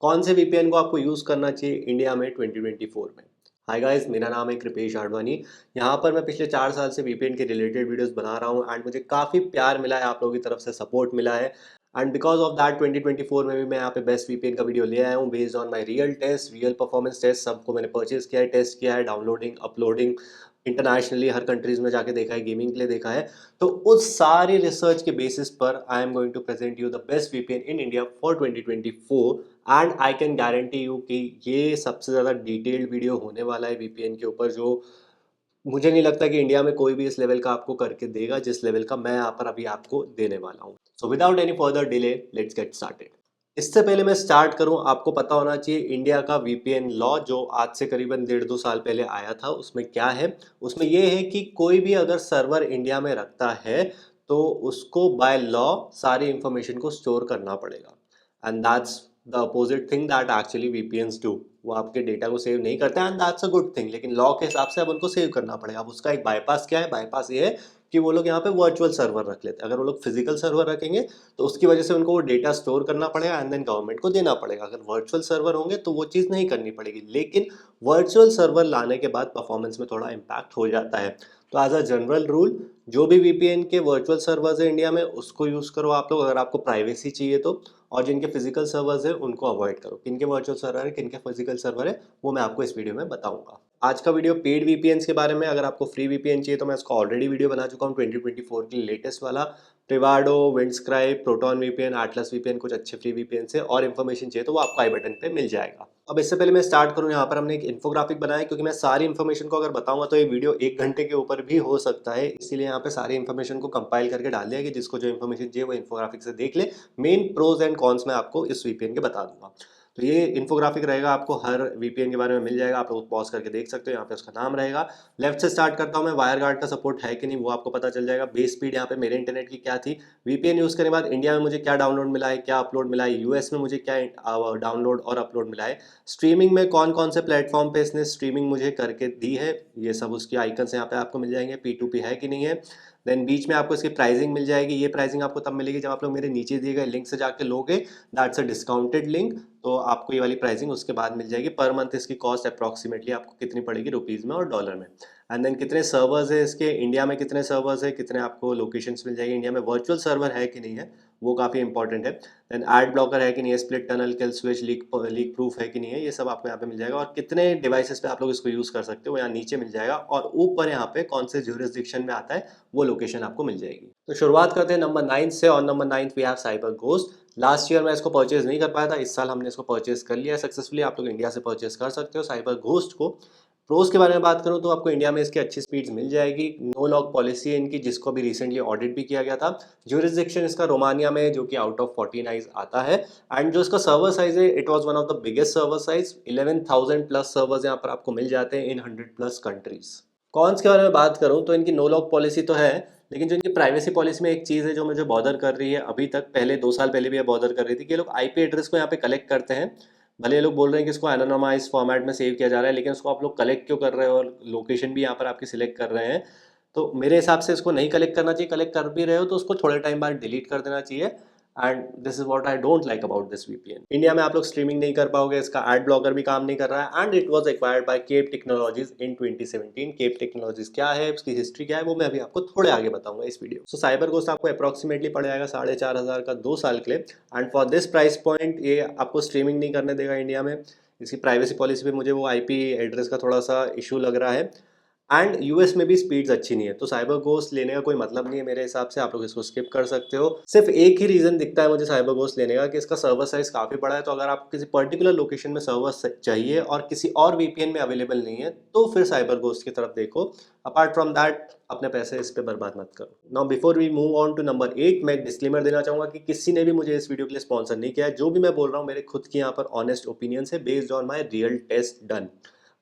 कौन से वीपीएन को आपको यूज़ करना चाहिए इंडिया में 2024 में। हाय गाइस, मेरा नाम है कृपेश आडवाणी। यहाँ पर मैं पिछले 4 साल से वीपीएन के रिलेटेड वीडियोस बना रहा हूँ एंड मुझे काफ़ी प्यार मिला है, आप लोगों की तरफ से सपोर्ट मिला है एंड बिकॉज ऑफ दैट 2024 में भी मैं यहाँ पे बेस्ट वीपीएन का वीडियो ले आया हूँ based on my real test, real performance test. सबको मैंने परचेज किया है, टेस्ट किया है, डाउनलोडिंग अपलोडिंग इंटरनेशनली हर कंट्रीज़ में जाके देखा है, गेमिंग के लिए देखा है। तो उस सारी रिसर्च के बेसिस पर I am going to present you the best VPN in India for 2024 and I can guarantee you कि ये सबसे ज़्यादा डिटेल्ड वीडियो होने वाला है वीपीएन के ऊपर, जो मुझे नहीं लगता कि इंडिया में कोई भी इस लेवल का आपको करके देगा जिस लेवल का मैं यहाँ पर अभी आपको देने वाला हूँ। So without any further delay let's get started. इससे पहले मैं स्टार्ट करूं, आपको पता होना चाहिए इंडिया का वीपीएन लॉ जो आज से करीबन 1.5-2 साल पहले आया था, उसमें क्या है। उसमें यह है कि कोई भी अगर सर्वर इंडिया में रखता है तो उसको बाय लॉ सारी इंफॉर्मेशन को स्टोर करना पड़ेगा and that's the opposite thing that actually VPNs do. वो आपके डेटा को सेव नहीं करते and that's a good thing, लेकिन लॉ के हिसाब से अब उनको सेव करना पड़ेगा। अब उसका एक बाईपास क्या है, बाईपास ये है कि वो लोग यहाँ पे वर्चुअल सर्वर रख लेते हैं। अगर वो लोग फिजिकल सर्वर रखेंगे तो उसकी वजह से उनको वो डेटा स्टोर करना पड़ेगा एंड देन गवर्नमेंट को देना पड़ेगा। अगर वर्चुअल सर्वर होंगे तो वो चीज़ नहीं करनी पड़ेगी, लेकिन वर्चुअल सर्वर लाने के बाद परफॉर्मेंस में थोड़ा इम्पैक्ट हो जाता है। तो एज अ जनरल रूल, जो भी वीपीएन के वर्चुअल सर्वर्स है इंडिया में उसको यूज़ करो आप लोग, अगर आपको प्राइवेसी चाहिए तो। और जिनके फिजिकल सर्वर्स है उनको अवॉइड करो। किनके वर्चुअल सर्वर है, किनके फिजिकल सर्वर है, वो मैं आपको इस वीडियो में बताऊंगा। आज का वीडियो पेड वीपीएन के बारे में। अगर आपको फ्री वीपीएन चाहिए तो मैं उसका ऑलरेडी वीडियो बना चुका हूँ 2024 के लेटेस्ट वाला। Privado, Windscribe, Proton VPN, Atlas VPN, कुछ अच्छे फ्री वीपीएन से और इन्फॉर्मेशन चाहिए तो वो आपको आई बटन पे मिल जाएगा। अब इससे पहले मैं स्टार्ट करूं, यहाँ पर हमने एक इन्फोग्राफिक बनाया है, क्योंकि मैं सारी इन्फॉर्मेशन को अगर बताऊंगा तो ये वीडियो 1 घंटे के ऊपर भी हो सकता है, इसीलिए यहाँ पे सारी इन्फॉर्मेशन को कंपाइल करके डाल दिया कि जिसको जो इन्फॉर्मेशन चाहिए वो इन्फोग्राफिक से देख ले। मेन प्रोज एंड कॉन्स मैं आपको इस वीपीएन के बता दूंगा। तो ये इन्फोग्राफिक रहेगा, आपको हर वीपीएन के बारे में मिल जाएगा, आप लोग पॉज करके देख सकते हो। यहाँ पे उसका नाम रहेगा। लेफ्ट से स्टार्ट करता हूँ मैं, वायर गार्ड का सपोर्ट है कि नहीं वो आपको पता चल जाएगा। बेस स्पीड यहाँ पे मेरे इंटरनेट की क्या थी, वीपीएन यूज करने के बाद इंडिया में मुझे क्या डाउनलोड मिला है, क्या अपलोड मिला है, यूएस में मुझे क्या डाउनलोड और अपलोड मिला है, स्ट्रीमिंग में कौन कौन से प्लेटफॉर्म पे इसने स्ट्रीमिंग मुझे करके दी है, ये सब उसकी आइकन्स यहाँ पे आपको मिल जाएंगे। P2P है कि नहीं है। देन बीच में आपको इसकी प्राइसिंग मिल जाएगी। ये प्राइसिंग आपको तब मिलेगी जब आप लोग मेरे नीचे दिए गए लिंक से जाके लोगे, दैट्स अ डिस्काउंटेड लिंक। तो आपको ये वाली प्राइसिंग उसके बाद मिल जाएगी। पर मंथ इसकी कॉस्ट अप्रॉक्सीमेटली आपको कितनी पड़ेगी रुपीज़ में और डॉलर में। एंड देन कितने सर्वर्स है इसके, इंडिया में कितने सर्वर्स है, कितने आपको लोकेशंस मिल जाएगी, इंडिया में वर्चुअल सर्वर है कि नहीं है वो काफ़ी इंपॉर्टेंट है। देन एड ब्लॉकर है कि नहीं है, split tunnel, kill switch, leak proof है कि नहीं है, ये सब आपको यहाँ पे मिल जाएगा। और कितने डिवाइसेस पे आप लोग इसको यूज़ कर सकते हो यहाँ नीचे मिल जाएगा। और ऊपर यहाँ पे कौन से ज्यूरिसडिक्शन में आता है वो लोकेशन आपको मिल जाएगी। तो शुरुआत करते हैं नंबर 9 से। और number 9 we have cyber ghost. Last year मैं इसको परचेज नहीं कर पाया था, इस साल हमने इसको परचेज कर लिया है सक्सेसफुली। आप लोग इंडिया से परचेज कर सकते हो साइबर घोस्ट को। प्रोज के बारे में बात करूं तो आपको इंडिया में इसकी अच्छी स्पीड्स मिल जाएगी। नो लॉक पॉलिसी है इनकी, जिसको भी रिसेंटली ऑडिट भी किया गया था। ज्यूरिसडिक्शन इसका रोमानिया में, जो कि आउट ऑफ 49 आता है। एंड जो इसका सर्वर साइज है, it was one of the biggest server size. 11,000 plus servers यहाँ पर आपको मिल जाते हैं इन 100 प्लस कंट्रीज। कॉन्स के बारे में बात करूं तो इनकी नो लॉक पॉलिसी तो है, लेकिन जो इनकी प्राइवेसी पॉलिसी में एक चीज़ है जो मुझे बॉदर कर रही है अभी तक, पहले 2 साल पहले भी ये बॉदर कर रही थी, कि ये लोग आईपी एड्रेस को यहाँ पे कलेक्ट करते हैं। भले ये लोग बोल रहे हैं कि इसको एनोनिमाइज फॉर्मेट में सेव किया जा रहा है, लेकिन उसको आप लोग कलेक्ट क्यों कर रहे हो, और लोकेशन भी यहाँ पर आपकी सिलेक्ट कर रहे हैं। तो मेरे हिसाब से इसको नहीं कलेक्ट करना चाहिए। कलेक्ट कर भी रहे हो तो उसको थोड़े टाइम बाद डिलीट कर देना चाहिए। And this is what I don't like about this VPN. India में आप लोग स्ट्रीमिंग नहीं कर पाओगे, इसका एड ब्लॉकर भी काम नहीं कर रहा है। And it was acquired by Kape Technologies in 2017। Kape Technologies क्या है, उसकी हिस्ट्री क्या है, वो मैं अभी आपको थोड़े आगे बताऊंगा इस वीडियो। सो साइबर घोस्ट आपको अप्रॉक्सीमेटली पड़ जाएगा 4,500 का 2 साल के लिए। And for this price point ये आपको स्ट्रीमिंग नहीं करने देगा इंडिया में। इसकी प्राइवेसी पॉलिसी पे मुझे वो आईपी एड्रेस का थोड़ा सा इशू लग रहा है। एंड यूएस में भी स्पीड्स अच्छी नहीं है, तो साइबर घोस्ट लेने का कोई मतलब नहीं है मेरे हिसाब से। आप लोग इसको स्किप कर सकते हो। सिर्फ एक ही रीजन दिखता है मुझे साइबर घोस्ट लेने का, कि इसका सर्वर साइज काफी बड़ा है। तो अगर आपको किसी पर्टिकुलर लोकेशन में सर्वर चाहिए और किसी और वीपीएन में अवेलेबल नहीं है तो फिर साइबर घोस्ट की तरफ देखो। अपार्ट फ्रॉम दैट अपने पैसे इस पे बर्बाद मत करो। Now before we move on to number 8, मैं एक डिस्क्लेमर देना चाहूंगा कि किसी ने भी मुझे इस वीडियो के लिए स्पॉन्सर नहीं किया है। जो भी मैं बोल रहा हूँ मेरे खुद की यहाँ पर ऑनेस्ट ओपिनियन है, based on my real test done.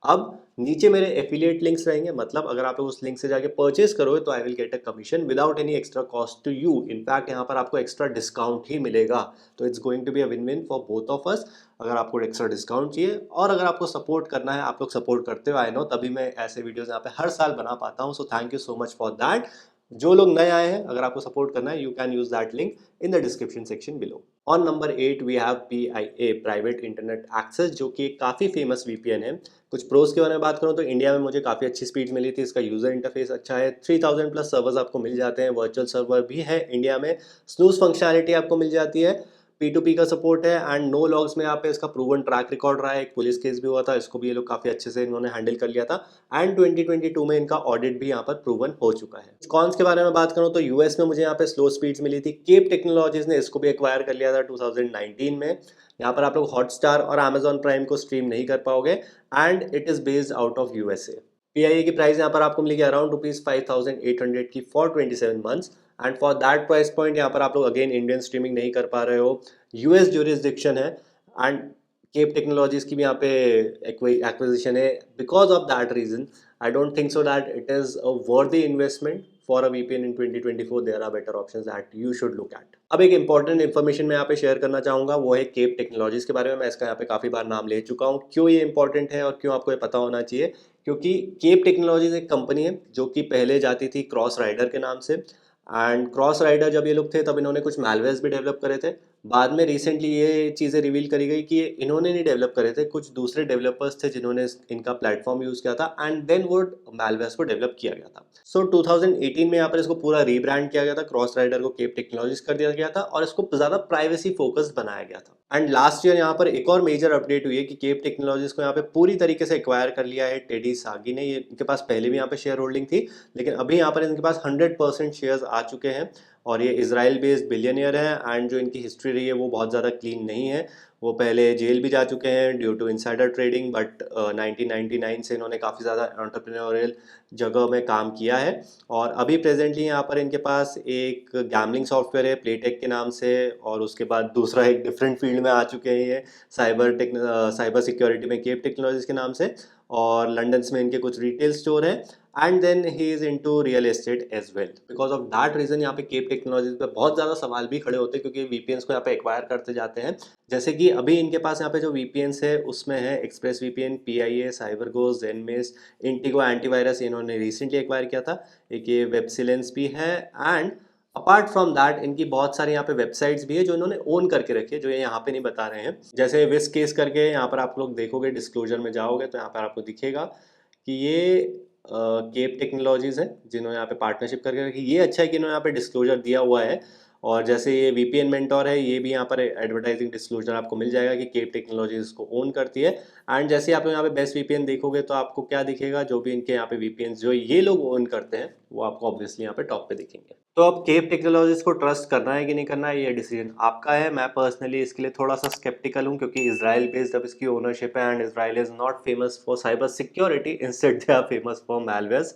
अब नीचे मेरे एफिलिएट लिंक्स रहेंगे, मतलब अगर आप लोग उस लिंक से जाके परचेज करोगे तो I will get a commission without any extra cost to you. In fact यहाँ पर आपको एक्स्ट्रा डिस्काउंट ही मिलेगा। तो it's going to be a win win for both of us. अगर आपको एक्स्ट्रा डिस्काउंट चाहिए और अगर आपको सपोर्ट करना है, आप लोग सपोर्ट करते हो आई नो, तभी मैं ऐसे वीडियोस यहाँ पे हर साल बना पाता हूँ। सो thank you so much for that. जो लोग नए आए हैं, अगर आपको सपोर्ट करना है, you can use that link in the description section below. On number 8 we have PIA private internet access, जो कि एक काफ़ी फेमस VPN है। कुछ प्रोज के बारे में बात करूँ तो इंडिया में मुझे काफ़ी अच्छी स्पीड मिली थी। इसका यूज़र इंटरफेस अच्छा है, 3000 प्लस सर्वर्स आपको मिल जाते हैं, वर्चुअल सर्वर भी है इंडिया में, स्नूज फंक्शनैलिटी आपको मिल जाती है, P2P का सपोर्ट है एंड नो लॉग्स में यहाँ पे इसका प्रूवन ट्रैक रिकॉर्ड रहा है। एक पुलिस केस भी हुआ था, इसको भी ये लोग काफ़ी अच्छे से इन्होंने हैंडल कर लिया था एंड 2022 में इनका ऑडिट भी यहाँ पर प्रूवन हो चुका है। कॉन्स के बारे में बात करूँ तो यूएस में मुझे यहाँ पे स्लो स्पीड्स मिली थी। केप टेक्नोलॉजीज ने इसको भी एक्वायर कर लिया था 2019 में। यहाँ पर आप लोग हॉटस्टार और अमेजॉन प्राइम को स्ट्रीम नहीं कर पाओगे and it is based out of USA. PIA की प्राइस यहाँ पर आपको मिलेगी अराउंड ₹5800 की for 27 months and for that price point यहाँ पर आप लोग अगेन इंडियन स्ट्रीमिंग नहीं कर पा रहे हो। यूएस ज्यूरिसडिक्शन है एंड केप टेक्नोलॉजीज की भी यहाँ पे एक्विजिशन है। Because of that reason I don't think so that it is a worthy investment for a VPN in 2024। There are better options that you should look at. अब एक important information मैं यहाँ पे शेयर करना चाहूँगा, वो है केप टेक्नोलॉजीज के बारे में। मैं इसका यहाँ पे काफ़ी बार नाम ले चुका हूँ। क्यों ये इंपॉर्टेंट है और क्यों आपको ये पता होना चाहिए? क्योंकि केप टेक्नोलॉजीज एक कंपनी है जो कि पहले जाती थी क्रॉस राइडर के नाम से एंड क्रॉस राइडर जब ये लोग थे तब इन्होंने कुछ मैलवेयर्स भी डेवलप करे थे। बाद में रिसेंटली ये चीज़ें रिवील करी गई कि ये इन्होंने नहीं डेवलप करे थे, कुछ दूसरे डेवलपर्स थे जिन्होंने इनका प्लेटफॉर्म यूज़ किया था एंड देन वो मैलवेयर्स को डेवलप किया गया था। सो 2018 में यहाँ पर इसको पूरा रीब्रांड किया गया था, क्रॉस राइडर को केप टेक्नोलॉजीज कर दिया गया था और इसको ज़्यादा प्राइवेसी फोकस्ड बनाया गया था। एंड लास्ट ईयर यहाँ पर एक और मेजर अपडेट हुई है कि केप टेक्नोलॉजीज को यहाँ पे पूरी तरीके से एक्वायर कर लिया है टेडी सागी ने। ये इनके पास पहले भी यहाँ पे शेयर होल्डिंग थी, लेकिन अभी यहाँ पर इनके पास 100% शेयर्स आ चुके हैं और ये इजराइल बेस्ड बिलियनियर है एंड जो इनकी हिस्ट्री रही है वो बहुत ज़्यादा क्लीन नहीं है। वो पहले जेल भी जा चुके हैं due to insider trading, but 1999 से इन्होंने काफ़ी ज़्यादा एंटरप्रेन्योरियल जगह में काम किया है और अभी प्रेजेंटली यहाँ पर इनके पास एक गैमलिंग सॉफ्टवेयर है प्लेटेक के नाम से, और उसके बाद दूसरा एक डिफरेंट फील्ड में आ चुके हैं ये साइबर सिक्योरिटी में केप टेक्नोलॉजीज के नाम से, और लंदन में इनके कुछ रिटेल स्टोर है and then he is into real estate as well. Because of that reason यहाँ पे केप टेक्नोलॉजीज पे बहुत ज़्यादा सवाल भी खड़े होते हैं क्योंकि VPNs को यहाँ पे एक्वायर करते जाते हैं। जैसे कि अभी इनके पास यहाँ पे जो VPNs है उसमें है एक्सप्रेस VPN, PIA, साइबरगो, जेनमेस, इंटिगो एंटीवायरस इन्होंने रिसेंटली एक्वायर किया था। एक ये वेबसिलेंस भी है एंड अपार्ट फ्रॉम दैट इनकी बहुत सारी यहाँ पे वेबसाइट्स भी है जो इन्होंने ओन करके रखी है, जो ये यहाँ पे नहीं बता रहे हैं। जैसे विस केस करके यहाँ पर आप लोग देखोगे, डिस्क्लोजर में जाओगे तो यहाँ पर आपको दिखेगा कि ये केप टेक्नोलॉजीज है जिन्होंने यहाँ पे पार्टनरशिप करके रखी। ये अच्छा है कि इन्होंने यहाँ पे डिस्क्लोजर दिया हुआ है, और जैसे ये VPN मेंटोर है ये भी यहाँ पर एडवर्टाइजिंग डिस्क्लोजर आपको मिल जाएगा कि केप टेक्नोलॉजीज इसको ओन करती है। एंड जैसे आप यहाँ पे बेस्ट VPN देखोगे तो आपको क्या दिखेगा, जो भी इनके यहाँ पे VPN जो ये लोग ओन करते हैं वो आपको ऑब्वियसली यहाँ पे टॉप पे दिखेंगे। तो अब केप टेक्नोलॉजीज को ट्रस्ट करना है कि नहीं करना है, ये डिसीजन आपका है। मैं पर्सनली इसके लिए थोड़ा सा स्केप्टिकल हूँ क्योंकि इजराइल बेस्ड अब इसकी ओनरशिप है and Israel is not famous for cyber security, instead they are famous for malwares.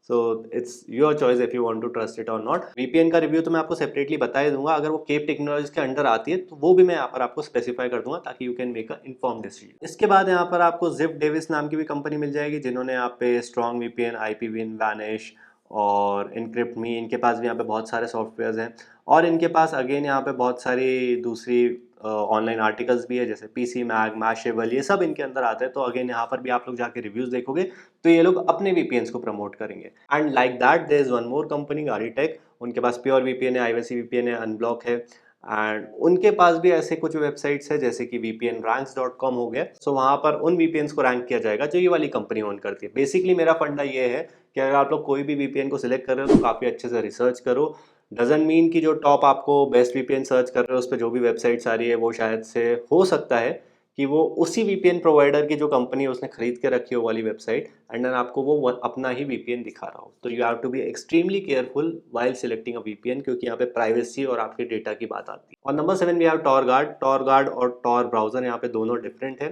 So it's your choice if you want to trust it और नॉट। VPN का रिव्यू तो मैं आपको सेपरेटली बता ही दूंगा, अगर वो केप टेक्नोलॉजीज के अंडर आती है तो वो भी मैं यहाँ पर आपको स्पेसिफाई कर दूंगा ताकि you can make a inform decision. इसके बाद यहाँ पर आपको जिप डेविस नाम की भी कंपनी मिल जाएगी जिन्होंने यहाँ पे स्ट्रॉन्ग VPN, IPVIN, वैनिश और इनक्रिप्ट मी, इनके पास भी यहाँ पे बहुत सारे सॉफ्टवेयर्स हैं और इनके पास अगेन यहाँ पे बहुत सारी दूसरी ऑनलाइन आर्टिकल्स भी है जैसे PC मैग, मैशेबल, ये सब इनके अंदर आते हैं। तो अगेन यहाँ पर भी आप लोग जाके रिव्यूज देखोगे तो ये लोग अपने VPNs को प्रमोट करेंगे। And like that there is one more company Gaditek, उनके पास प्योर VPN है, IVC VPN है, अनब्लॉक है एंड उनके पास भी ऐसे कुछ वेबसाइट्स है जैसे कि VPNranks.com हो गया। सो वहाँ पर उन VPNs को रैंक किया जाएगा जो ये वाली कंपनी ओन करती है। बेसिकली मेरा फंडा ये है कि अगर आप लोग कोई भी VPN को सिलेक्ट कर रहे हो तो काफ़ी अच्छे से रिसर्च करो। डजंट मीन कि जो टॉप आपको बेस्ट VPN सर्च कर रहे हो उस पर जो भी वेबसाइट्स आ रही है वो शायद से हो सकता है कि वो उसी VPN प्रोवाइडर की जो कंपनी है उसने खरीद के रखी हो वाली वेबसाइट एंड देन आपको वो अपना ही VPN दिखा रहा हो। तो you have to be extremely careful while selecting a VPN क्योंकि यहाँ पे प्राइवेसी और आपके डेटा की बात आती है। और number 7 we have Tor Guard. Tor Guard और टॉर ब्राउजर यहाँ पे दोनों डिफरेंट है।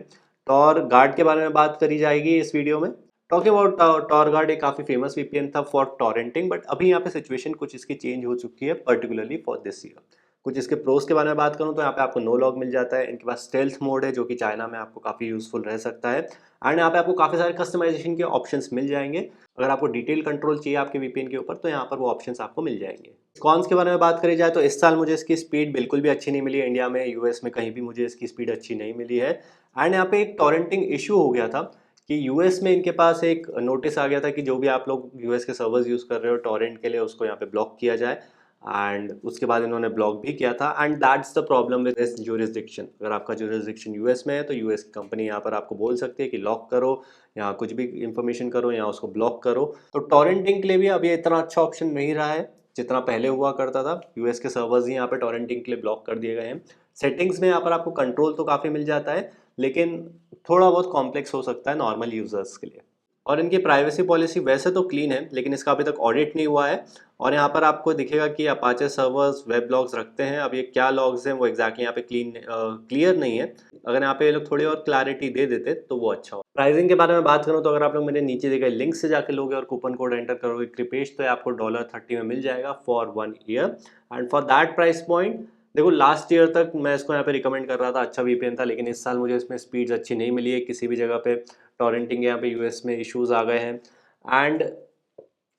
टॉर गार्ड के बारे में बात करी जाएगी इस वीडियो में। टॉकिंग अबाउट टॉर गार्ड एक काफ़ी फेमस VPN था फॉर टॉरेंटिंग, बट अभी यहाँ पे सिचुएशन कुछ इसकी चेंज हो चुकी है पर्टिकुलरली फॉर दिस ईयर। कुछ इसके प्रोस के बारे में बात करूँ तो यहाँ पे आपको नो लॉग मिल जाता है। इनके पास स्टेल्थ मोड है जो कि चाइना में आपको काफ़ी यूजफुल रह सकता है एंड यहाँ पे आपको काफ़ी सारे कस्टमाइजेशन के ऑप्शंस मिल जाएंगे। अगर आपको डिटेल कंट्रोल चाहिए आपके VPN के ऊपर तो यहाँ पर वो ऑप्शंस आपको मिल जाएंगे। कॉन्स के बारे में बात करी जाए तो इस साल मुझे इसकी स्पीड बिल्कुल भी अच्छी नहीं मिली। इंडिया में, US में कहीं भी मुझे इसकी स्पीड अच्छी नहीं मिली है एंड यहाँ पे एक टॉरेंटिंग इशू हो गया था कि US में इनके पास एक नोटिस आ गया था कि जो भी आप लोग US के सर्वर्स यूज़ कर रहे हो टॉरेंट के लिए उसको यहाँ पे ब्लॉक किया जाए। एंड उसके बाद इन्होंने ब्लॉक भी किया था। And that's the problem with this jurisdiction. अगर आपका ज्यूरिसडिक्शन यूएस में है तो यूएस की कंपनी यहाँ पर आपको बोल सकती है कि लॉक करो या कुछ भी इंफॉर्मेशन करो या उसको ब्लॉक करो। तो टॉरेंटिंग के लिए भी अब ये इतना अच्छा ऑप्शन नहीं रहा है जितना पहले हुआ करता था। यूएस के सर्वर्स ही यहाँ पे टॉरेंटिंग के लिए ब्लॉक कर दिए गए हैं। सेटिंग्स में यहाँ पर आपको कंट्रोल तो काफ़ी मिल जाता है, लेकिन थोड़ा बहुत कॉम्प्लेक्स हो सकता है नॉर्मल यूजर्स के लिए। और इनकी प्राइवेसी पॉलिसी वैसे तो क्लीन है, लेकिन इसका अभी तक ऑडिट नहीं हुआ है। और यहाँ पर आपको दिखेगा कि अपाचे सर्वर्स वेब लॉग्स रखते हैं। अब ये क्या लॉग्स हैं वो एग्जैक्टली यहाँ पे क्लियर नहीं है। अगर यहाँ पे ये लोग थोड़ी और क्लैरिटी दे देते तो वो अच्छा हो। प्राइसिंग के बारे में बात करूँ तो अगर आप लोग मेरे नीचे दिए गए लिंक से जाके लोगे और कूपन कोड एंटर करोगे कृपेश, तो ये आपको $30 में मिल जाएगा for 1 year. And for that price point, देखो लास्ट ईयर तक मैं इसको यहाँ पे रिकमेंड कर रहा था, अच्छा वीपीएन था, लेकिन इस साल मुझे इसमें स्पीड्स अच्छी नहीं मिली है किसी भी जगह पे। टॉरेंटिंग यहाँ पे यूएस में इश्यूज आ गए हैं। And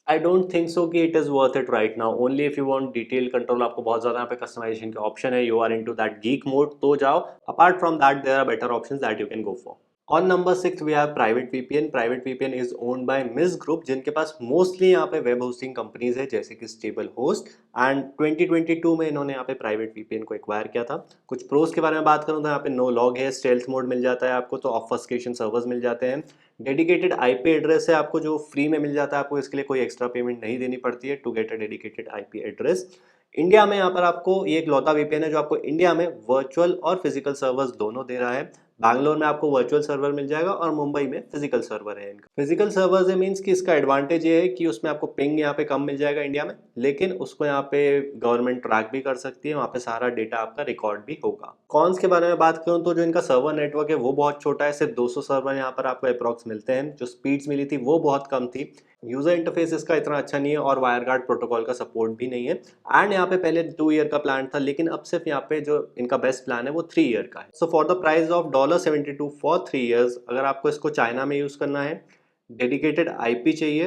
I don't think so कि it is worth it right now. Only if you want detail control, आपको बहुत ज़्यादा यहाँ पे कस्टमाइजेशन के ऑप्शन है, you are into that geek mode, तो जाओ। Apart from that there are better options that you can go for. On number 6 we have private VPN. Private VPN is owned by Miss group, जिनके पास mostly यहाँ पे web hosting companies है जैसे कि stable host. And 2022 में इन्होंने यहाँ पे प्राइवेट वीपीएन को एक्वायर किया था। कुछ प्रोज के बारे में बात करूँ तो यहाँ पे नो लॉग है, स्टेल्थ मोड मिल जाता है आपको, तो ऑफस्केशन सर्वर्स मिल जाते हैं। डेडिकेटेड आईपी एड्रेस है आपको जो फ्री में मिल जाता है, आपको इसके लिए कोई एक्स्ट्रा पेमेंट नहीं देनी पड़ती है to get a dedicated IP address. India में यहाँ पर आपको ये इकलौता वीपीएन है जो आपको इंडिया में वर्चुअल और फिजिकल सर्वर्स दोनों दे रहा है। बैंगलोर में आपको वर्चुअल सर्वर मिल जाएगा और मुंबई में फिजिकल सर्वर है इनका। फिजिकल सर्वर्स है मींस कि इसका एडवांटेज ये है कि उसमें आपको पिंग यहाँ पे कम मिल जाएगा इंडिया में, लेकिन उसको यहाँ पे गवर्नमेंट ट्रैक भी कर सकती है, वहाँ पे सारा डेटा आपका रिकॉर्ड भी होगा। कॉन्स के बारे में बात करूँ तो जो इनका सर्वर नेटवर्क है वो बहुत छोटा है, सिर्फ 200 सर्वर यहाँ पर आपको अप्रॉक्स मिलते हैं। जो स्पीड्स मिली थी वो बहुत कम थी। यूजर इंटरफेस इसका इतना अच्छा नहीं है और वायरगार्ड प्रोटोकॉल का सपोर्ट भी नहीं है। एंड यहाँ पे पहले 2 ईयर का प्लान था, लेकिन अब सिर्फ यहाँ पे जो इनका बेस्ट प्लान है वो 3 ईयर का है। So for the price of $72 for 3 years, अगर आपको इसको चाइना में यूज करना है, डेडिकेटेड आईपी चाहिए,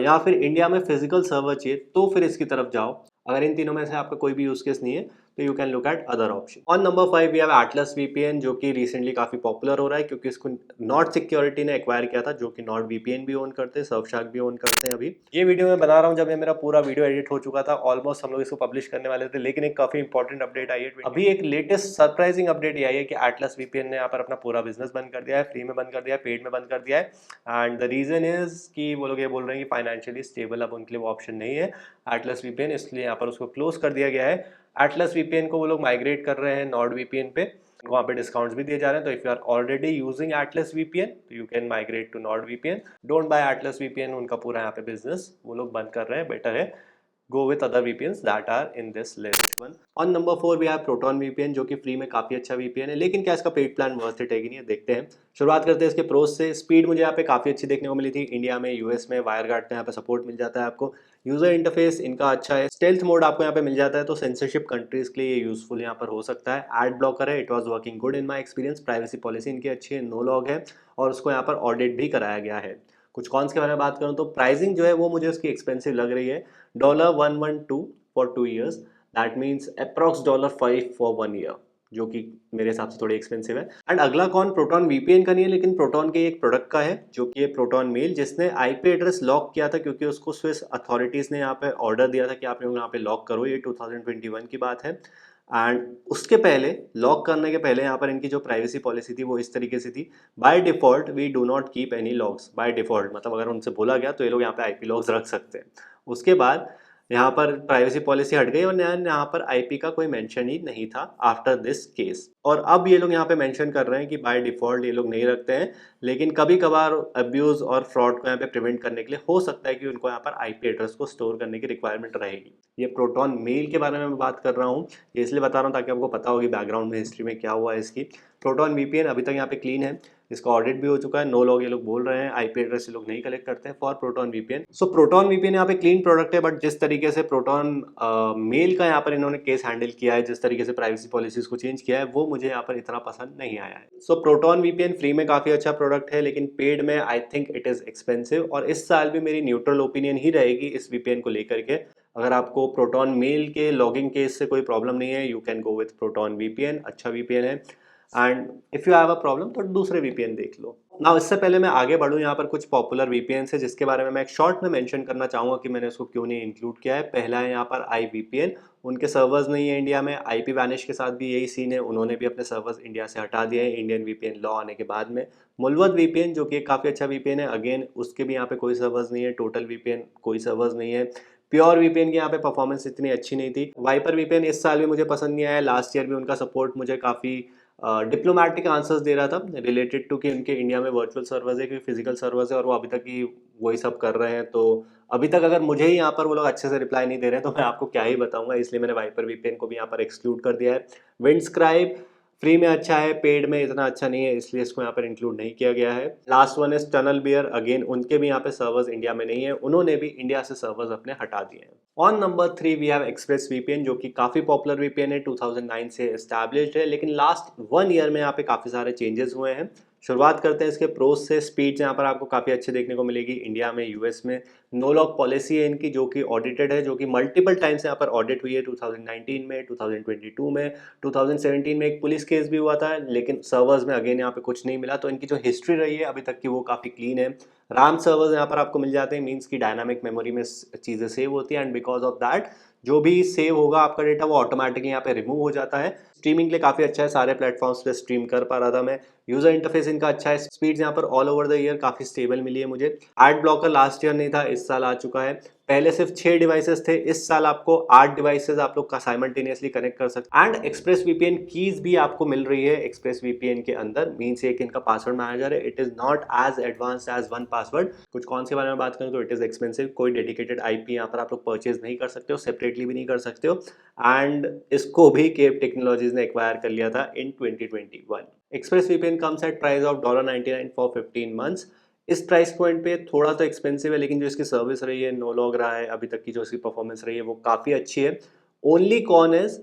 या फिर इंडिया में फिजिकल सर्वर चाहिए, तो फिर इसकी तरफ जाओ। अगर इन तीनों में से आपका कोई भी यूज केस नहीं है तो you can look at other option. On number 5 we have Atlas VPN, जो कि रिसेंटली काफी पॉपुलर हो रहा है क्योंकि इसको नॉर्ड सिक्योरिटी ने एक्वायर किया था, जो कि नॉर्ड वीपीएन भी ओन करते हैं, सर्फशार्क भी ओन करते हैं। अभी ये वीडियो मैं बना रहा हूँ जब ये मेरा पूरा वीडियो एडिट हो चुका था, ऑलमोस्ट हम लोग इसको पब्लिश करने वाले थे, लेकिन एक काफी इंपॉर्टेंट अपडेट आई है। अभी एक लेटेस्ट सरप्राइजिंग अपडेट ये आई है कि एटलस वीपीएन ने यहाँ पर अपना पूरा बिजनेस बंद कर दिया है, फ्री में बंद कर दिया है, पेड में बंद कर दिया है। एंड द रीजन इज कि वो लोग ये बोल रहे हैं कि फाइनेंशियली स्टेबल अब उनके लिए वो ऑप्शन नहीं है एटलस वीपीएन, इसलिए यहाँ पर उसको क्लोज कर दिया गया है। एटलस वीपीएन को वो लोग माइग्रेट कर रहे हैं नॉर्ड वीपीएन पे, वहाँ पे डिस्काउंट्स भी दिए जा रहे हैं। तो if you are already using Atlas VPN तो you can migrate to Nord VPN. Don't buy Atlas VPN, उनका पूरा यहाँ पे बिजनेस वो लोग बंद कर रहे हैं, बेटर है go with other VPNs that are in this list. On number 4 we have Proton VPN, जो कि फ्री में काफी अच्छा VPN है, लेकिन क्या इसका पेड प्लान वर्थ इट है कि नहीं है, देखते हैं। शुरुआत करते हैं इसके प्रोज से। स्पीड मुझे यहाँ पे काफी अच्छी देखने को मिली थी इंडिया में, यूएस में वायरगार्ड का यहाँ पे सपोर्ट मिल जाता है आपको। यूजर इंटरफेस इनका अच्छा है, स्टेल्थ मोड आपको यहाँ पे मिल जाता है, तो सेंसरशिप कंट्रीज के लिए ये यूजफुल यहाँ पर हो सकता है। एड ब्लॉकर है, it was working good in my experience. Privacy policy इनकी अच्छी है, नो लॉग है और उसको यहाँ पर ऑडिट भी कराया गया है। कुछ कॉन्स के बारे में बात करूँ तो प्राइसिंग जो है वो मुझे उसकी एक्सपेंसिव लग रही है। $112 for 2 years, that means approx $5 for 1 year, जो कि मेरे हिसाब से थोड़ी एक्सपेंसिव है। एंड अगला कौन, प्रोटॉन वीपीएन का नहीं है, लेकिन प्रोटॉन के एक प्रोडक्ट का है, जो कि ये प्रोटॉन मेल, जिसने आईपी एड्रेस लॉक किया था क्योंकि उसको स्विस अथॉरिटीज ने यहाँ पे ऑर्डर दिया था कि आप लोग यहाँ पे लॉक करो। ये 2021 की बात है। एंड उसके पहले, लॉक करने के पहले, यहाँ पर इनकी जो प्राइवेसी पॉलिसी थी वो इस तरीके से थी, by default we do not keep any logs. By default मतलब अगर उनसे बोला गया तो ये लोग यहाँ पे आईपी लॉग्स रख सकते हैं। उसके बाद यहाँ पर प्राइवेसी पॉलिसी हट गई और यहाँ पर आईपी का कोई मेंशन ही नहीं था आफ्टर दिस केस। और अब ये लोग यहाँ पे मेंशन कर रहे हैं कि बाय डिफॉल्ट ये लोग नहीं रखते हैं, लेकिन कभी कभार अब्यूज और फ्रॉड को यहाँ पे प्रिवेंट करने के लिए हो सकता है कि उनको यहाँ पर आईपी एड्रेस को स्टोर करने की रिक्वायरमेंट रहेगी। ये प्रोटॉन मेल के बारे में मैं बात कर रहा हूँ, ये इसलिए बता रहा हूँ ताकि आपको पता होगी बैकग्राउंड में हिस्ट्री में क्या हुआ है इसकी। प्रोटॉन वीपीएन अभी तक यहाँ पे क्लीन है, इसका ऑडिट भी हो चुका है, नो लॉग ये लोग बोल रहे हैं, आईपी एड्रेस ये लोग नहीं कलेक्ट करते हैं for proton VPN. So proton VPN यहाँ पे क्लीन प्रोडक्ट है, बट जिस तरीके से प्रोटॉन मेल का यहाँ पर इन्होंने केस हैंडल किया है, जिस तरीके से प्राइवेसी पॉलिसीज को चेंज किया है, वो मुझे यहाँ पर इतना पसंद नहीं आया है। सो प्रोटॉन वीपीएन फ्री में काफी अच्छा प्रोडक्ट है, लेकिन पेड में I think it is expensive. और इस साल भी मेरी न्यूट्रल ओपिनियन ही रहेगी इस वीपीएन को लेकर के। अगर आपको प्रोटॉन मेल के लॉगिंग केस से कोई प्रॉब्लम नहीं है, you can go with proton VPN, अच्छा वीपीएन है। And if you have a problem तो दूसरे वीपीएन देख लो। नाउ इससे पहले मैं आगे बढ़ूँ, यहाँ पर कुछ पॉपुलर वीपीएन है जिसके बारे में मैं एक शॉर्ट में मेंशन करना चाहूँगा कि मैंने उसको क्यों नहीं इंक्लूड किया है। पहला है यहाँ पर iVPN, उनके सर्वर्स नहीं है इंडिया में। आईपी वैनिश के साथ भी यही सीन है, उन्होंने भी अपने सर्वर्स इंडिया से हटा दिए हैं इंडियन वीपीएन लॉ आने के बाद में। मुलवर्थ वीपीएन जो कि काफ़ी अच्छा वीपीएन है, अगेन उसके भी यहाँ पे कोई सर्वर्स नहीं है। टोटल वीपीएन कोई सर्वर्स नहीं है। प्योर वीपीएन की यहाँ पे परफॉर्मेंस इतनी अच्छी नहीं थी। वाइपर वीपीएन इस साल भी मुझे पसंद नहीं आया, लास्ट ईयर भी उनका सपोर्ट मुझे काफ़ी डिप्लोमेटिक आंसर्स दे रहा था रिलेटेड टू कि उनके इंडिया में वर्चुअल सर्वर्स है कि फिजिकल सर्वर्स है, और वो अभी तक ही वही सब कर रहे हैं। तो अभी तक अगर मुझे ही यहाँ पर वो लोग अच्छे से रिप्लाई नहीं दे रहे हैं तो मैं आपको क्या ही बताऊंगा, इसलिए मैंने वाइपर वीपीएन को भी यहाँ पर एक्सक्लूड कर दिया है। विंडस्क्राइब फ्री में अच्छा है, पेड में इतना अच्छा नहीं है, इसलिए इसको यहाँ पर इंक्लूड नहीं किया गया है। Last one is Tunnel Bear, again उनके भी यहाँ पे सर्वर्स इंडिया में नहीं है, उन्होंने भी इंडिया से सर्वर्स अपने हटा दिए हैं। On number 3 we have Express VPN, जो कि काफ़ी पॉपुलर वीपीएन है, 2009 से एस्टैब्लिश्ड है, लेकिन लास्ट 1 ईयर में यहाँ पे काफ़ी सारे चेंजेस हुए हैं। शुरुआत करते हैं इसके प्रोज से। स्पीड यहाँ पर आपको काफ़ी अच्छी देखने को मिलेगी इंडिया में, यूएस में। नो लॉक पॉलिसी है इनकी, जो कि ऑडिटेड है, जो कि मल्टीपल टाइम्स यहाँ पर ऑडिट हुई है, 2019 में, 2022 में, 2017 में एक पुलिस केस भी हुआ था, लेकिन सर्वर्स में अगेन यहाँ पे कुछ नहीं मिला। तो इनकी जो हिस्ट्री रही है अभी तक की वो काफ़ी क्लीन है। रैम सर्वर्स यहाँ पर आपको मिल जाते हैं, मीन्स की डायनामिक मेमोरी में चीज़ें सेव होती हैं, एंड बिकॉज ऑफ दैट जो भी सेव होगा आपका डेटा वो ऑटोमेटिकली यहाँ पे रिमूव हो जाता है। स्ट्रीमिंग के लिए काफ़ी अच्छा है, सारे प्लेटफॉर्म्स पे स्ट्रीम कर पा रहा था मैं। यूजर इंटरफेस इनका अच्छा है, स्पीड्स यहाँ पर ऑल ओवर द ईयर काफ़ी स्टेबल मिली है मुझे। एड ब्लॉकर लास्ट ईयर नहीं था, इस साल आ चुका है। पहले सिर्फ 6 डिवाइसेस थे, इस साल आपको 8 डिवाइसेस आप लोग का साइमल्टेनियसली कनेक्ट कर सकते हैं। एंड एक्सप्रेस वीपीएन कीज भी आपको मिल रही है एक्सप्रेस वीपीएन के अंदर, मीन्स एक इनका पासवर्ड मैनेजर है। It is not as advanced as one password. कुछ कौन से बारे में बात करें तो इट इज एक्सपेंसिव, कोई डेडिकेटेड आईपी यहाँ पर आप लोग परचेज नहीं कर सकते हो, सेपरेटली भी नहीं कर सकते हो। एंड इसको भी केप टेक्नोलॉजीज ने एक्वायर कर लिया था इन 2021। Express VPN comes at price of $99 for 15 months. इस प्राइस पॉइंट पे थोड़ा तो एक्सपेंसिव है, लेकिन जो इसकी सर्विस रही है, नो लॉग रहा है अभी तक की, जो इसकी परफॉर्मेंस रही है वो काफ़ी अच्छी है। ओनली कॉन इज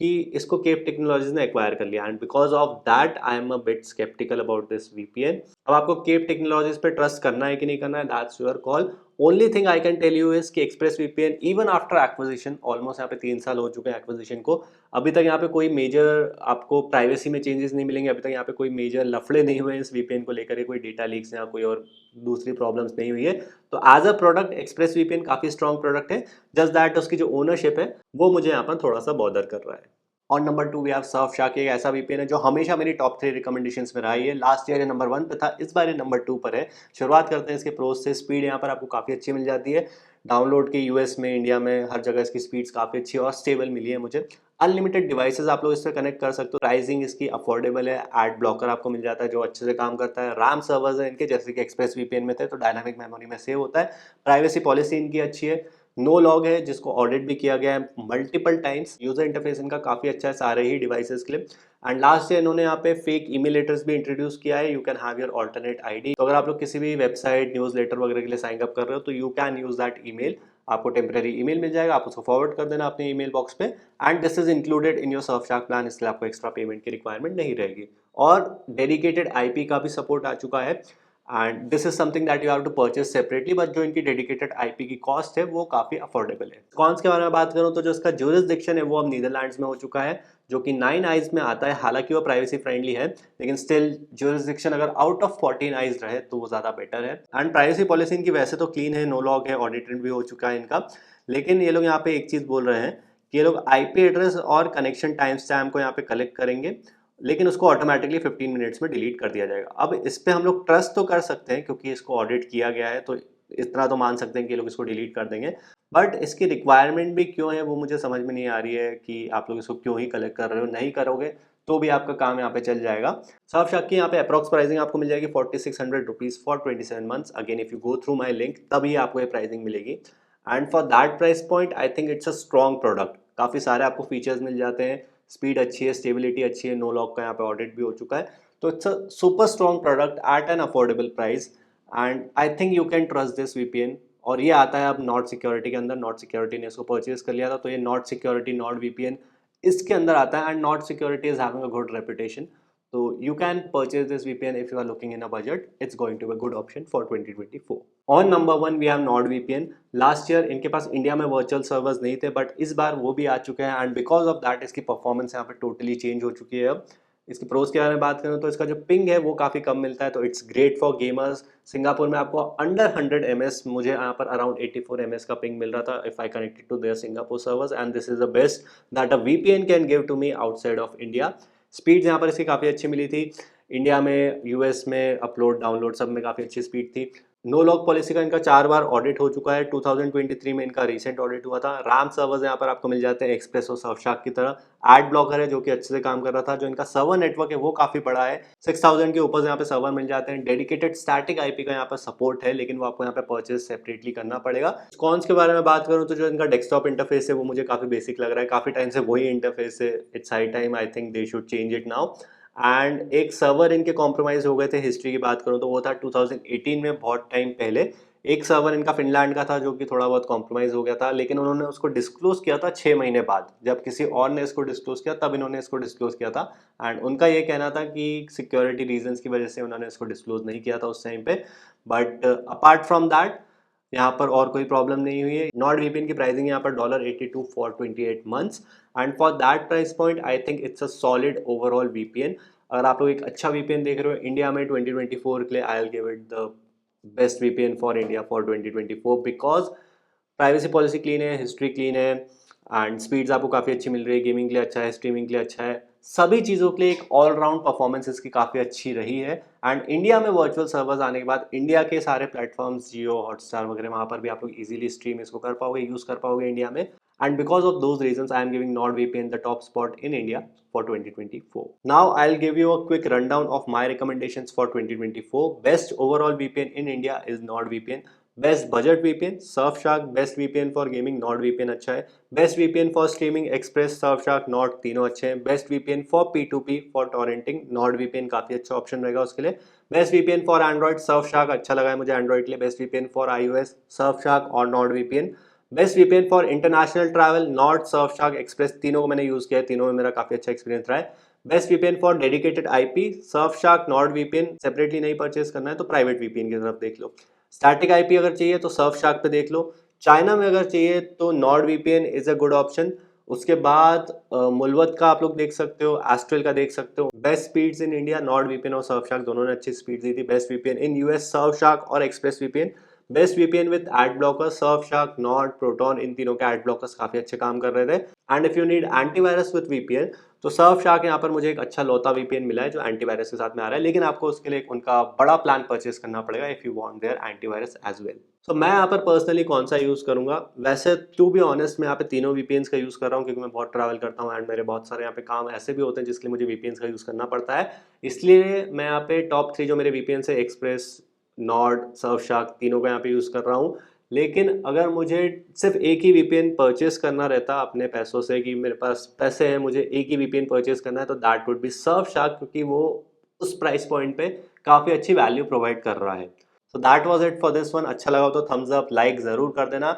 कि इसको केप टेक्नोलॉजीज ने एक्वायर कर लिया, and because of that I am a bit skeptical about this VPN. अब आपको केप टेक्नोलॉजीज पे ट्रस्ट करना है कि नहीं करना है, that's your call. Only thing I can tell you is कि Express VPN even after acquisition, almost यहाँ पे 3 साल हो चुके हैं एक्विजिशन को, अभी तक यहाँ पे कोई मेजर आपको प्राइवेसी में चेंजेस नहीं मिलेंगे। अभी तक यहाँ पे कोई मेजर लफड़े नहीं हुए हैं इस वीपीएन को लेकर, कोई डेटा लीक्स या कोई और दूसरी प्रॉब्लम्स नहीं हुई है। तो as a product Express VPN काफ़ी स्ट्रॉन्ग प्रोडक्ट है, जस्ट दैट उसकी जो ओनरशिप है वो मुझे यहाँ पर थोड़ा सा बॉदर कर रहा है। और नंबर 2 वी हैव सर्फशार्क, एक ऐसा वीपीएन है जो हमेशा मेरी टॉप 3 रिकमेंडेशंस में रहा है। लास्ट ईयर ये नंबर 1 पे था, इस बार ये नंबर 2 पर है। शुरुआत करते हैं इसके प्रोज से। स्पीड यहाँ पर आपको काफ़ी अच्छी मिल जाती है, डाउनलोड की यूएस में, इंडिया में, हर जगह इसकी स्पीड्स काफ़ी अच्छी और स्टेबल मिली है मुझे। अनलिमिटेड डिवाइसेस आप लोग इससे कनेक्ट कर सकते हो। प्राइसिंग इसकी अफोर्डेबल है। एड ब्लॉकर आपको मिल जाता है जो अच्छे से काम करता है। रैम सर्वर्स है इनके, जैसे कि एक्सप्रेस वीपीएन में थे, तो डायनामिक मेमोरी में सेव होता है। प्राइवेसी पॉलिसी इनकी अच्छी है। नो लॉग है, जिसको ऑडिट भी किया गया है मल्टीपल टाइम्स। यूजर इंटरफेस इनका काफ़ी अच्छा है सारे ही डिवाइसेस के लिए। एंड लास्ट ईयर इन्होंने यहाँ पे फेक ईमेल लेटर्स भी इंट्रोड्यूस किया है। You can have your alternate ID, तो अगर आप लोग किसी भी वेबसाइट, न्यूज़ लेटर वगैरह के लिए साइन अप कर रहे हो तो you can use that email. आपको टेम्परेरी ईमेल मिल जाएगा, आप उसको फॉरवर्ड कर देना अपने ईमेल बॉक्स पे, and this is included in your Surfshark plan, इसलिए आपको एक्स्ट्रा पेमेंट की रिक्वायरमेंट नहीं रहेगी। और डेडिकेटेड आईपी का भी सपोर्ट आ चुका है, and this is something that you have to purchase separately, but जो इनकी डेडिकेटेड आईपी की कॉस्ट है वो काफ़ी अफोर्डेबल है। कॉन्स के बारे में बात करूँ तो जो इसका ज्यूरिसडिक्शन है वो अब नीदरलैंड्स में हो चुका है, जो कि 9 आइज में आता है। हालांकि वो प्राइवेसी फ्रेंडली है, लेकिन स्टिल ज्यूरिसडिक्शन अगर आउट ऑफ 14 आइज रहे तो वो ज़्यादा बेटर है। एंड प्राइवेसी पॉलिसी इनकी वैसे तो क्लीन है, नो लॉग है, ऑडिटेड भी हो चुका है इनका, लेकिन ये लोग यहाँ पे एक चीज़ बोल रहे हैं कि ये लोग आईपी एड्रेस और कनेक्शन टाइम स्टैम्प को यहाँ पे कलेक्ट करेंगे, लेकिन उसको ऑटोमेटिकली 15 मिनट्स में डिलीट कर दिया जाएगा। अब इस पे हम लोग ट्रस्ट तो कर सकते हैं क्योंकि इसको ऑडिट किया गया है, तो इतना तो मान सकते हैं कि ये लोग इसको डिलीट कर देंगे। बट इसकी रिक्वायरमेंट भी क्यों है वो मुझे समझ में नहीं आ रही है कि आप लोग इसको क्यों ही कलेक्ट कर रहे हो। नहीं करोगे तो भी आपका काम यहाँ पे चल जाएगा। सर्फशार्क की यहाँ पे अप्रॉक्स प्राइसिंग आपको मिल जाएगी 4600 rupees for 27 months. Again if you go through my link तभी आपको ये प्राइसिंग मिलेगी, and for that price point I think it's a strong product. काफ़ी सारे आपको फीचर्स मिल जाते हैं, स्पीड अच्छी है, स्टेबिलिटी अच्छी है, नो लॉक का यहाँ पे ऑडिट भी हो चुका है। तो it's a super strong product at an affordable price, and I think you can trust this VPN. और ये आता है अब नॉट सिक्योरिटी के अंदर। नॉट सिक्योरिटी ने इसको परचेज कर लिया था, तो ये नॉट सिक्योरिटी नॉट वीपीएन इसके अंदर आता है, and not security is having a good reputation. तो you can purchase this VPN if you are looking in a budget. It's going to be a good option for 2024. On number 1 we have NordVPN. Last year इनके पास India में virtual servers नहीं थे, but इस बार वो भी आ चुके हैं, and because of that इसकी परफॉर्मेंस यहाँ पे टोटली चेंज हो चुकी है अब। इसकी प्रोज के बारे में बात करूँ तो इसका जो पिंग है वो काफ़ी कम मिलता है, तो it's great for gamers. Singapore में आपको अंडर 100 ms, मुझे यहाँ पर अराउंड 84 ms का पिंग मिल रहा था if I connected to there Singapore servers, and this is the best that a VPN can give to me outside of India. Speed यहाँ पर इसकी काफ़ी अच्छी मिली थी। इंडिया में, यूएस में अपलोड डाउनलोड सब में काफ़ी अच्छी स्पीड थी। नो लॉग पॉलिसी का इनका 4 बार ऑडिट हो चुका है। 2023 में इनका रिसेंट ऑडिट हुआ था। रैम सर्वर्स यहाँ पर आपको मिल जाते हैं एक्सप्रेस और सर्फशार्क की तरह। एड ब्लॉकर है जो कि अच्छे से काम कर रहा था। जो इनका सर्वर नेटवर्क है वो काफ़ी बड़ा है, 6000 के ऊपर यहाँ पे सर्वर मिल जाते हैं। डेडिकेटेड स्टैटिक आईपी का यहाँ पर सपोर्ट है, लेकिन वो आपको यहाँ पे परचेज सेपरेटली करना पड़ेगा। कॉन्स के बारे में बात करूँ तो जो इनका डेस्कटॉप इंटरफेस है वो मुझे काफ़ी बेसिक लग रहा है। काफ़ी टाइम से वही इंटरफेस है। It's high time, I think they should change it now. And एक सर्वर इनके कॉम्प्रोमाइज़ हो गए थे, हिस्ट्री की बात करूँ तो वो था 2018 में, बहुत टाइम पहले। एक सर्वर इनका फिनलैंड का था जो कि थोड़ा बहुत कॉम्प्रोमाइज़ हो गया था, लेकिन उन्होंने उसको डिस्क्लोज़ किया था 6 महीने बाद। जब किसी और ने इसको डिस्क्लोज़ किया तब इन्होंने इसको डिस्क्लोज़ किया था। एंड उनका ये कहना था कि सिक्योरिटी रीजंस की वजह से उन्होंने इसको डिस्क्लोज़ नहीं किया था उस टाइम पे। बट अपार्ट फ्रॉम दैट यहाँ पर और कोई प्रॉब्लम नहीं हुई है। नॉर्ड वीपीएन की प्राइसिंग यहाँ पर $82 for 28 months, and for that price point I think it's a solid overall VPN. अगर आप लोग एक अच्छा वीपीएन देख रहे हो इंडिया में 2024 के लिए, I will give it the best VPN for India for 2024, because privacy policy clean है, हिस्ट्री क्लीन है, एंड स्पीड्स आपको काफ़ी अच्छी मिल रही है। गेमिंग के लिए अच्छा है, स्ट्रीमिंग के लिए अच्छा है, सभी चीज़ों के लिए एक ऑलराउंड परफॉर्मेंस इसकी काफ़ी अच्छी रही है। एंड इंडिया में वर्चुअल सर्वर्स आने के बाद इंडिया के सारे प्लेटफॉर्म्स, जियो, हॉटस्टार वगैरह, वहाँ पर भी आप लोग इजीली स्ट्रीम इसको कर पाओगे, यूज़ कर पाओगे इंडिया में। And because of those reasons, I am giving NordVPN the top spot in India for 2024. Now, I'll give you a quick rundown of my recommendations for 2024. Best overall VPN in India is NordVPN. Best budget VPN, Surfshark. Best VPN for gaming, NordVPN अच्छा है। Best VPN for streaming, Express, Surfshark, Nord, तीनों अच्छे हैं। Best VPN for P2P for torrenting, NordVPN काफ़ी अच्छा option रहेगा उसके लिए। Best VPN for Android, Surfshark अच्छा लगा है मुझे एंड्रॉइड के लिए। Best VPN for iOS, Surfshark और NordVPN। Best VPN for international travel, Nord, Surfshark, express, तीनों को मैंने यूज़ किया है, तीनों में मेरा काफ़ी अच्छा एक्सपीरियंस रहा है। Best VPN for dedicated IP, Surfshark, Nord VPN. Separately नहीं परचेज करना है तो प्राइवेट वीपीएन की तरफ देख लो। स्टैटिक आईपी अगर चाहिए तो सर्फशार्क पे देख लो। चाइना में अगर चाहिए तो Nord VPN is a good option. उसके बाद मुल्वत का आप लोग देख सकते हो, एस्ट्रल का देख सकते हो। Best speeds in India, Nord VPN और सर्फशार्क दोनों ने अच्छी स्पीड दी थी। Best VPN in US, Surfshark और Express VPN. Best VPN with ad blocker, Surfshark, Nord, Proton, इन तीनों के एड ब्लॉकर्स काफी अच्छे काम कर रहे थे। And if you need antivirus with VPN तो सर्फशार्क यहाँ पर मुझे एक अच्छा लौता वीपीएन मिला है जो एंटीवायरस के साथ में आ रहा है, लेकिन आपको उसके लिए उनका बड़ा प्लान परचेस करना पड़ेगा if you want there antivirus as well. तो मैं यहाँ पर पर्सनली कौन सा यूज़ करूंगा, वैसे टू बी ऑनेस्ट मैं यहाँ पे तीनों वीपीएन्स का यूज़ कर रहा हूँ क्योंकि मैं बहुत ट्रैवल करता हूँ एंड मेरे बहुत सारे यहाँ पे काम ऐसे भी होते हैं जिसके लिए मुझे वीपीएन्स का यूज़ करना पड़ता है। इसलिए मैं यहाँ पे टॉप 3 जो मेरे वीपीएन्स है, एक्सप्रेस, नॉर्ड, सर्फशार्क, तीनों का यहाँ पे यूज़ कर रहा हूँ। लेकिन अगर मुझे सिर्फ एक ही वीपीएन परचेस करना रहता अपने पैसों से, कि मेरे पास पैसे हैं, मुझे एक ही वीपीएन परचेस करना है, तो दैट वुड बी सर्फशार्क, क्योंकि वो उस प्राइस पॉइंट पे काफ़ी अच्छी वैल्यू प्रोवाइड कर रहा है। So that was it for this one. अच्छा लगा हो तो थम्स अप, लाइक ज़रूर कर देना।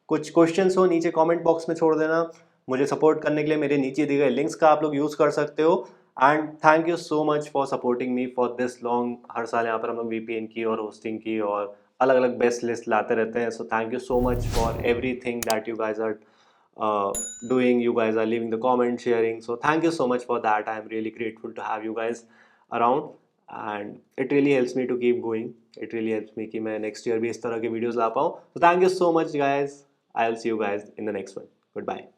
कुछ क्वेश्चंस हो नीचे कमेंट बॉक्स में छोड़ देना। मुझे सपोर्ट करने के लिए मेरे नीचे दिए गए लिंक्स का आप लोग यूज़ कर सकते हो। And thank you so much for supporting me for this long. हर साल यहाँ पर हम लोग वीपीएन की और होस्टिंग की और अलग अलग बेस्ट लिस्ट लाते रहते हैं। So thank you so much for everything that you guys are doing. You guys are leaving the comment, sharing, so thank you so much for that. I am really grateful to have you guys around, and it really helps me to keep going. It really helps me कि मैं next year भी इस तरह के videos ला पाऊँ. So thank you so much guys. I'll see you guys in the next one. Goodbye.